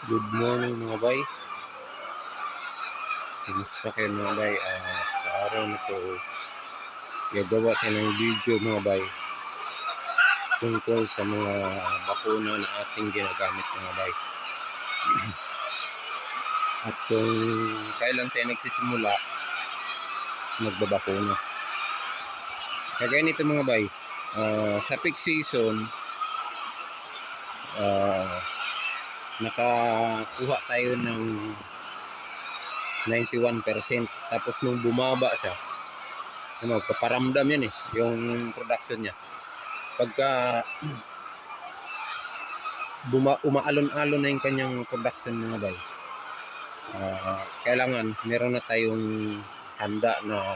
Good morning mga bay. Kumusta kayo mga bay? Sa araw na to, gagawa tayo ng video mga bay tungkol sa mga bakuna na ating ginagamit mga bay. At kung kailan tayo nagsisimula magbabakuna. Kagaya nito mga bay, sa peak season, nakakuha tayo ng 91%. Tapos nung bumaba siya, paparamdam yan yung production niya. Pagka umaalon-alon na yung kanyang production mga bay, kailangan meron na tayong handa na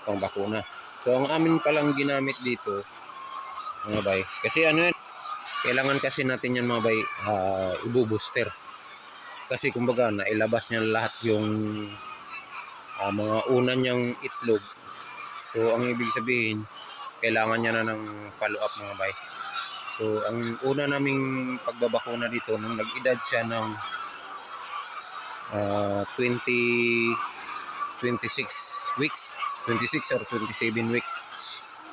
pangbakuna. So ang amin palang ginamit dito mga bay, kasi kailangan kasi natin yan mga bay, ibu-booster. Kasi kumbaga nailabas niya lahat yung mga una niyang itlog. So ang ibig sabihin, kailangan niya na ng follow up mga bay. So ang una naming pagbabakuna dito nung nag-edad siya ng 26 weeks, 26 or 27 weeks.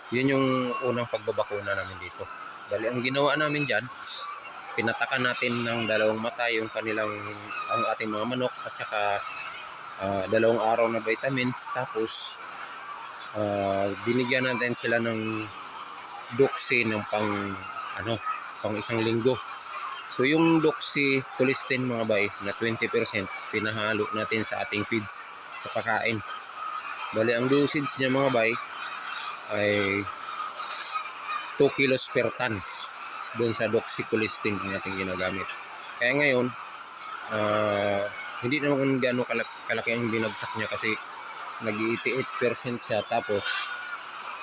Yun yung unang pagbabakuna namin dito. Dali ang ginawa namin diyan, pinatakan natin ng dalawang mata yung ang ating mga manok at saka dalawang araw na vitamins. Tapos binigyan natin sila ng doxy ng pang isang linggo. So yung doxy colistin mga bay na 20%, pinahalo natin sa ating feeds sa pagkain. Bali ang dosage niya mga bay ay 2 kilos per ton doon sa doxycolistin ang ating ginagamit. Kaya ngayon, hindi naman gano'ng kalaki ang binagsak niya kasi nag-88% siya. Tapos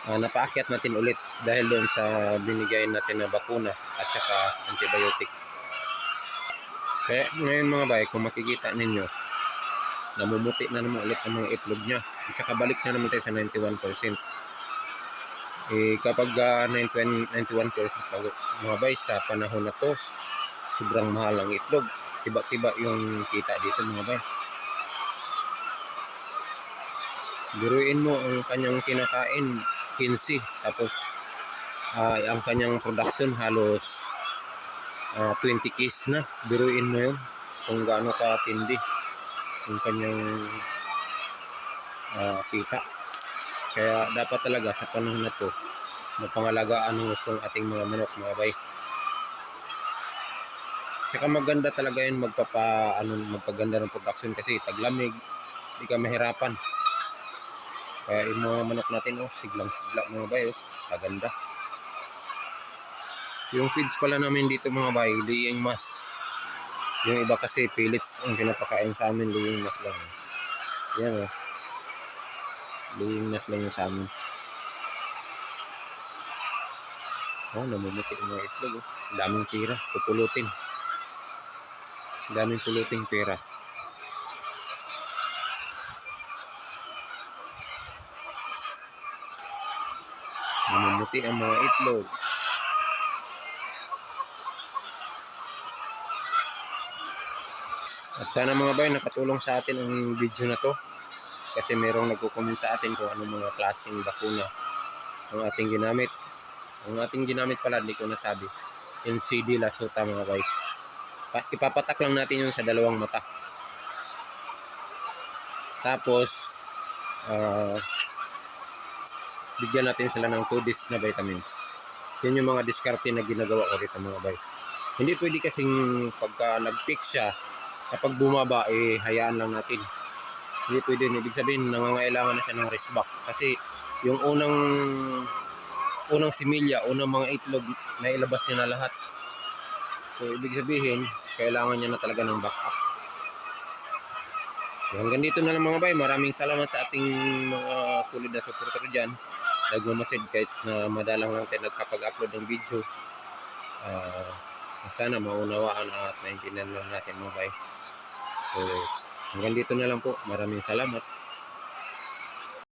napaakyat natin ulit dahil doon sa binigay natin na bakuna at saka antibiotic. Kaya ngayon mga bay, kung makikita ninyo, namumuti na naman ulit ang mga itlog niya at saka balik na naman tayo sa 91%. Kapag 91% mga bay, sa panahon na to, sobrang mahal ang itlog. Tiba-tiba yung kita dito mga bay. Biruin mo ang kanyang kinakain 15, tapos ang kanyang production halos 20 case na. Biruin mo yun kung gaano katindi yung kanyang kita. Kaya dapat talaga sa panahon na to, mapangalagaan ang gustong ating mga manok mga bay. Tsaka maganda talaga yun magpaganda ng production kasi taglamig, hindi ka mahirapan. Kaya yung mga manok natin siglang-sigla mga bay, kaganda. Yung feeds pala namin dito mga bay, laying mass. Yung iba kasi pellets ang pinapakain sa amin, laying mass lang. Yan laying mass lang yung sa amin. Namumuti yung mga itlog. Daming pera, pupulutin. Daming puluting pera. Namumuti ang mga itlog. At sana mga bay, nakatulong sa atin ang video na to. Kasi merong nagko-comment sa atin kung anong mga klaseng bakuna ang ating ginamit. Ang ating ginamit pala, hindi ko nasabi, NCD Lasota mga bay. Ipapatak lang natin yun sa dalawang mata. Tapos bigyan natin sila ng 2 days na vitamins. Yun yung mga diskarte na ginagawa ko dito mga bay. Hindi pwede kasing pagka nag-peak siya, kapag bumaba hayaan lang natin. Hindi pwede. Ibig sabihin nangangailangan na siya ng rest back. Kasi yung unang similya, unang mga itlog na ilabas niya na lahat. So ibig sabihin kailangan niya na talaga ng backup. So hanggang dito na lang mga bay. Maraming salamat sa ating mga solid na supporter dyan. Nagmamasid kahit na madalang lang tayo nagkapag-upload ng video. Sana maunawaan at naintindihan lang natin mga bay. So hanggang dito na lang po. Maraming salamat.